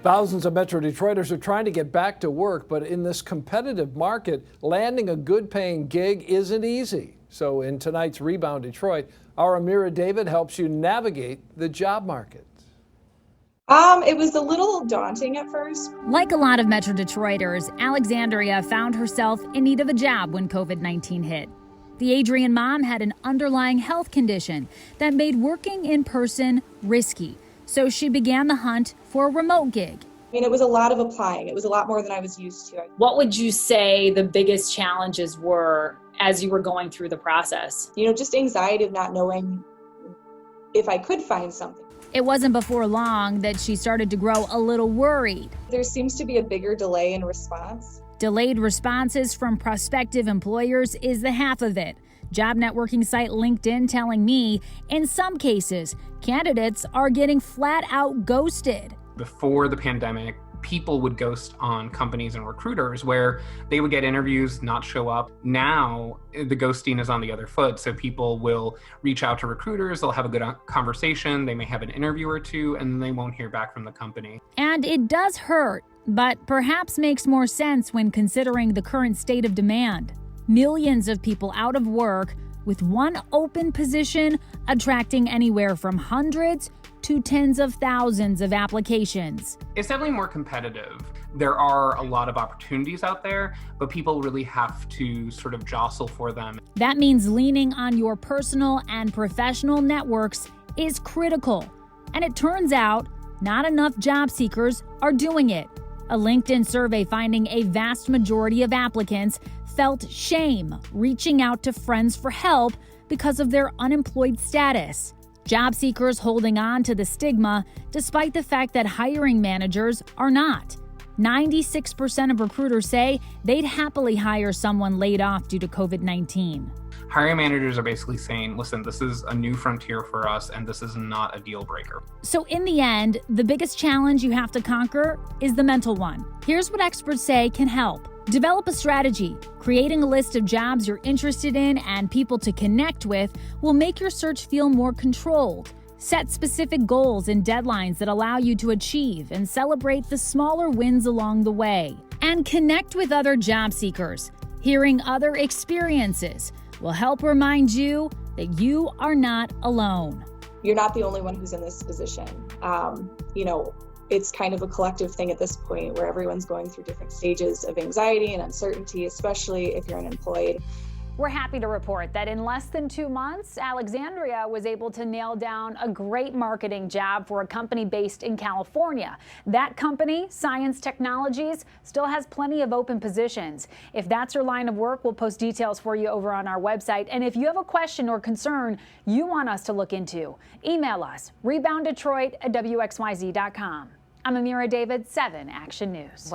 Thousands of Metro Detroiters are trying to get back to work, but in this competitive market, landing a good-paying gig isn't easy. So in tonight's Rebound Detroit, our Amira David helps you navigate the job market. It was a little daunting at first. Like a lot of Metro Detroiters, Alexandria found herself in need of a job when COVID-19 hit. The Adrian mom had an underlying health condition that made working in person risky. So she began the hunt for a remote gig. I mean, it was a lot of applying. It was a lot more than I was used to. What would you say the biggest challenges were as you were going through the process? You know, just anxiety of not knowing if I could find something. It wasn't before long that she started to grow a little worried. There seems to be a bigger delay in response. Delayed responses from prospective employers is the half of it. Job networking site LinkedIn telling me, in some cases, candidates are getting flat out ghosted. Before the pandemic, people would ghost on companies and recruiters where they would get interviews, not show up. Now, the ghosting is on the other foot. So people will reach out to recruiters, they'll have a good conversation, they may have an interview or two, and then they won't hear back from the company. And it does hurt, but perhaps makes more sense when considering the current state of demand. Millions of people out of work, with one open position attracting anywhere from hundreds to tens of thousands of applications. It's definitely more competitive. There are a lot of opportunities out there, but people really have to sort of jostle for them. That means leaning on your personal and professional networks is critical. And it turns out not enough job seekers are doing it. A LinkedIn survey finding a vast majority of applicants felt shame reaching out to friends for help because of their unemployed status. Job seekers holding on to the stigma despite the fact that hiring managers are not. 96% of recruiters say they'd happily hire someone laid off due to COVID-19. Hiring managers are basically saying, listen, this is a new frontier for us and this is not a deal breaker. So in the end, the biggest challenge you have to conquer is the mental one. Here's what experts say can help. Develop a strategy. Creating a list of jobs you're interested in and people to connect with will make your search feel more controlled. Set specific goals and deadlines that allow you to achieve and celebrate the smaller wins along the way. And connect with other job seekers. Hearing other experiences will help remind you that you are not alone. You're not the only one who's in this position. It's kind of a collective thing at this point where everyone's going through different stages of anxiety and uncertainty, especially if you're unemployed. We're happy to report that in less than 2 months, Alexandria was able to nail down a great marketing job for a company based in California. That company, Science Technologies, still has plenty of open positions. If that's your line of work, we'll post details for you over on our website. And if you have a question or concern you want us to look into, email us, rebounddetroit@wxyz.com. I'm Amira David, 7 Action News.